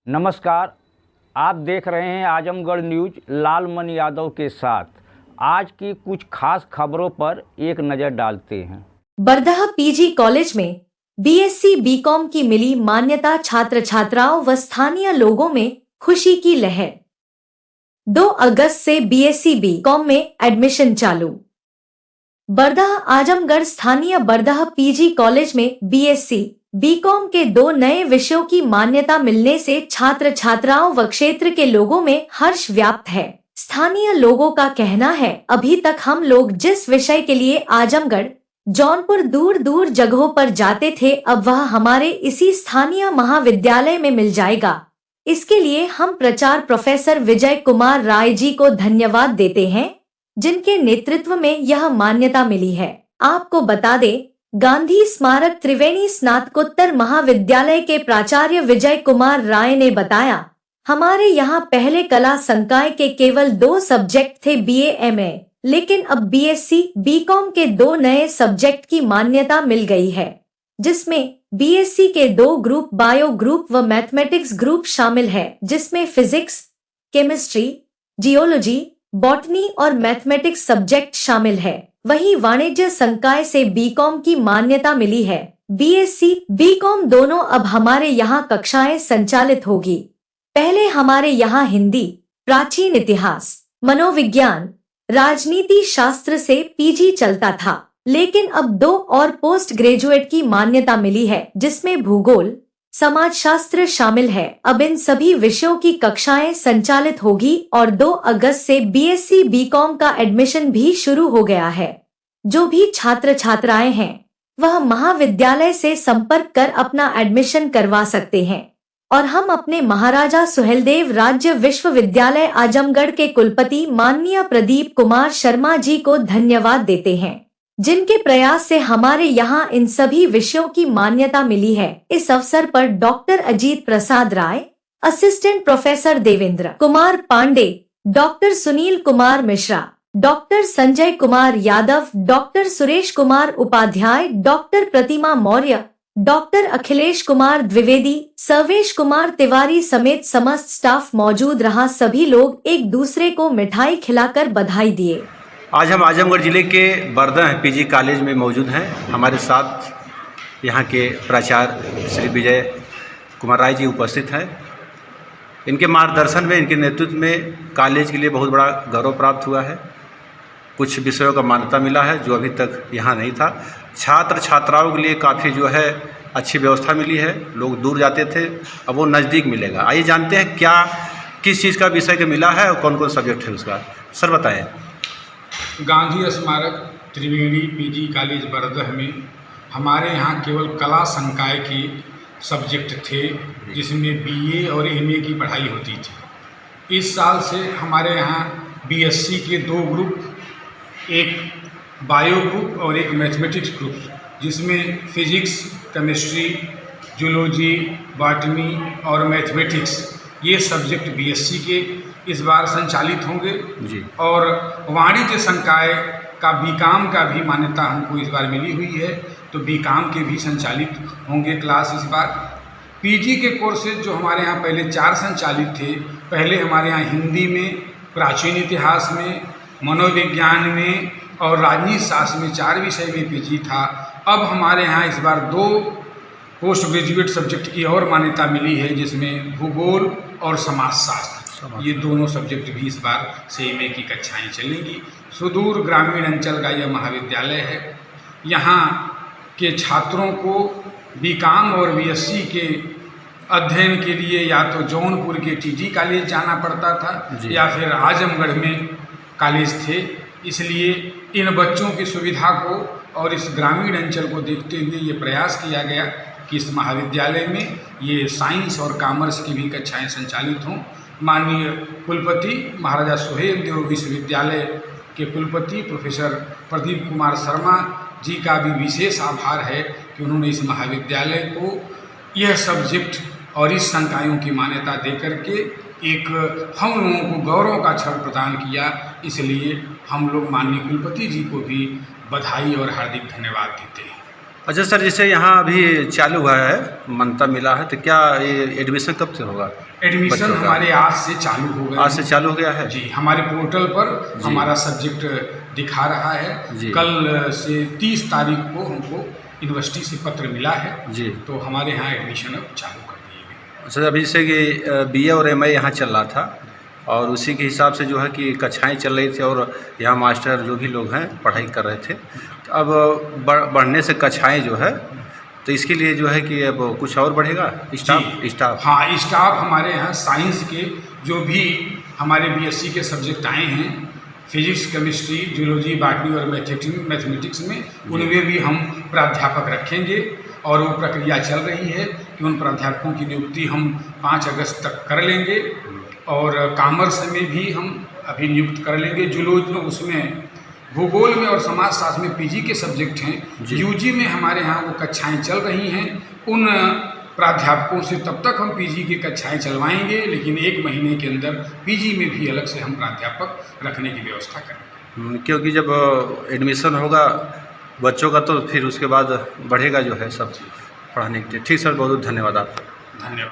नमस्कार, आप देख रहे हैं आजमगढ़ न्यूज लालमन यादव के साथ। आज की कुछ खास खबरों पर एक नज़र डालते हैं। बरदह पीजी कॉलेज में बीएससी बीकॉम की मिली मान्यता, छात्र छात्राओं व स्थानीय लोगों में खुशी की लहर। 2 अगस्त से बीएससी बीकॉम में एडमिशन चालू। बरदह आजमगढ़ स्थानीय बरदह पीजी कॉलेज में बीएससी बीकॉम के 2 नए विषयों की मान्यता मिलने से छात्र छात्राओं व क्षेत्र के लोगों में हर्ष व्याप्त है। स्थानीय लोगों का कहना है, अभी तक हम लोग जिस विषय के लिए आजमगढ़, जौनपुर दूर दूर जगहों पर जाते थे, अब वह हमारे इसी स्थानीय महाविद्यालय में मिल जाएगा। इसके लिए हम प्राचार्य प्रोफेसर विजय कुमार राय जी को धन्यवाद देते हैं, जिनके नेतृत्व में यह मान्यता मिली है। आपको बता दें, गांधी स्मारक त्रिवेणी स्नातकोत्तर महाविद्यालय के प्राचार्य विजय कुमार राय ने बताया, हमारे यहाँ पहले कला संकाय के केवल 2 सब्जेक्ट थे, बीए एमए, लेकिन अब बीएससी बीकॉम के 2 नए सब्जेक्ट की मान्यता मिल गई है, जिसमें बीएससी के 2 ग्रुप, बायो ग्रुप व मैथमेटिक्स ग्रुप शामिल है, जिसमें फिजिक्स, केमिस्ट्री, जियोलॉजी, बॉटनी और मैथमेटिक्स सब्जेक्ट शामिल है। वहीं वाणिज्य संकाय से बीकॉम की मान्यता मिली है। बीएससी बीकॉम दोनों अब हमारे यहाँ कक्षाएं संचालित होगी। पहले हमारे यहाँ हिंदी, प्राचीन इतिहास, मनोविज्ञान, राजनीति शास्त्र से पीजी चलता था, लेकिन अब 2 और पोस्ट ग्रेजुएट की मान्यता मिली है, जिसमें भूगोल, समाजशास्त्र शामिल है। अब इन सभी विषयों की कक्षाएं संचालित होगी और 2 अगस्त से बीएससी बीकॉम का एडमिशन भी शुरू हो गया है। जो भी छात्र छात्राएं हैं, वह महाविद्यालय से संपर्क कर अपना एडमिशन करवा सकते हैं और हम अपने महाराजा सुहेलदेव राज्य विश्वविद्यालय आजमगढ़ के कुलपति माननीय प्रदीप कुमार शर्मा जी को धन्यवाद देते हैं, जिनके प्रयास से हमारे यहाँ इन सभी विषयों की मान्यता मिली है। इस अवसर पर doctor Ajit Prasad Rai, assistant professor Devendra Kumar Pandey, doctor Sunil Kumar Mishra, doctor Sanjay Kumar Yadav, doctor Suresh Kumar Upadhyay, doctor Pratima Maurya, doctor Akhilesh Kumar Dwivedi, Sarvesh Kumar Tiwari समेत समस्त स्टाफ मौजूद रहा। सभी लोग एक दूसरे को मिठाई खिलाकर बधाई दिए। आज हम आजमगढ़ ज़िले के बरदह पीजी कॉलेज में मौजूद हैं। हमारे साथ यहाँ के प्राचार्य श्री विजय कुमार राय जी उपस्थित हैं। इनके मार्गदर्शन में, इनके नेतृत्व में कॉलेज के लिए बहुत बड़ा गौरव प्राप्त हुआ है। कुछ विषयों का मान्यता मिला है जो अभी तक यहाँ नहीं था। छात्र छात्राओं के लिए काफ़ी जो है अच्छी व्यवस्था मिली है। लोग दूर जाते थे, अब वो नज़दीक मिलेगा। आइए जानते हैं क्या किस चीज़ का विषय का मिला है और कौन कौन सब्जेक्ट है उसका। सर बताएं। गांधी स्मारक त्रिवेणी पीजी कॉलेज बरदह में हमारे यहाँ केवल कला संकाय के सब्जेक्ट थे, जिसमें बीए और एमए की पढ़ाई होती थी। इस साल से हमारे यहाँ बीएससी के 2 ग्रुप, एक बायो ग्रुप और एक मैथमेटिक्स ग्रुप, जिसमें फिजिक्स, केमिस्ट्री, जूलॉजी, बॉटनी और मैथमेटिक्स, ये सब्जेक्ट बीएससी के इस बार संचालित होंगे जी। और वाणिज्य संकाय का बीकॉम का भी मान्यता हमको इस बार मिली हुई है, तो बीकॉम के भी संचालित होंगे क्लास इस बार। पीजी के कोर्सेज जो हमारे यहाँ पहले 4 संचालित थे, पहले हमारे यहाँ हिंदी में, प्राचीन इतिहास में, मनोविज्ञान में और राजनीति शास्त्र में 4 विषय में पीजी था। अब हमारे यहाँ इस बार 2 पोस्ट ग्रेजुएट सब्जेक्ट की और मान्यता मिली है, जिसमें भूगोल और समाजशास्त्र, ये दोनों सब्जेक्ट भी इस बार से एमए की कक्षाएं चलेंगी। सुदूर ग्रामीण अंचल का यह महाविद्यालय है। यहाँ के छात्रों को बीकॉम और बीएससी के अध्ययन के लिए या तो जौनपुर के टीटी कॉलेज जाना पड़ता था या फिर आजमगढ़ में कॉलेज थे। इसलिए इन बच्चों की सुविधा को और इस ग्रामीण अंचल को देखते हुए ये प्रयास किया गया कि इस महाविद्यालय में ये साइंस और कॉमर्स की भी कक्षाएँ संचालित हों। माननीय कुलपति महाराजा सुहेलदेव विश्वविद्यालय के कुलपति प्रोफेसर प्रदीप कुमार शर्मा जी का भी विशेष आभार है कि उन्होंने इस महाविद्यालय को यह सब्जेक्ट और इस संकायों की मान्यता देकर के एक हम लोगों को गौरव का क्षण प्रदान किया। इसलिए हम लोग माननीय कुलपति जी को भी बधाई और हार्दिक धन्यवाद देते हैं। अच्छा सर, जैसे यहाँ अभी चालू हुआ है, मान्यता मिला है, तो क्या ये एडमिशन कब से होगा? एडमिशन बच्चों का? हमारे आज से चालू हो गया। आज से चालू हो गया है जी। हमारे पोर्टल पर जी। हमारा सब्जेक्ट दिखा रहा है। जी। कल से 30 तारीख को हमको यूनिवर्सिटी से पत्र मिला है जी। तो हमारे यहाँ एडमिशन अब चालू कर दिए गए। अच्छा, अभी जैसे कि BA और MA यहाँ चल रहा था और उसी के हिसाब से जो है कि कक्षाएं चल रही थी और यहाँ मास्टर जो भी लोग हैं पढ़ाई कर रहे थे, तो अब बढ़ने से कक्षाएं जो है, तो इसके लिए जो है कि अब कुछ और बढ़ेगा स्टाफ? हाँ, स्टाफ हमारे यहाँ साइंस के जो भी हमारे BSc के सब्जेक्ट आए हैं, फिजिक्स, केमिस्ट्री, जूलॉजी, बॉटनी और मैथमेटिक्स में, उनमें भी हम प्राध्यापक रखेंगे और वो प्रक्रिया चल रही है कि उन प्राध्यापकों की नियुक्ति हम 5 अगस्त तक कर लेंगे। और कॉमर्स में भी हम अभी नियुक्त कर लेंगे। जूलॉजी उसमें भूगोल में और समाजशास्त्र में PG के सब्जेक्ट हैं। UG में हमारे यहाँ वो कक्षाएं चल रही हैं। उन प्राध्यापकों से तब तक हम PG की कक्षाएं चलवाएंगे, लेकिन 1 महीने के अंदर PG में भी अलग से हम प्राध्यापक रखने की व्यवस्था करेंगे। क्योंकि जब एडमिशन होगा बच्चों का तो फिर उसके बाद बढ़ेगा जो है सब पढ़ाने के लिए। ठीक सर, बहुत बहुत धन्यवाद आपका। धन्यवाद।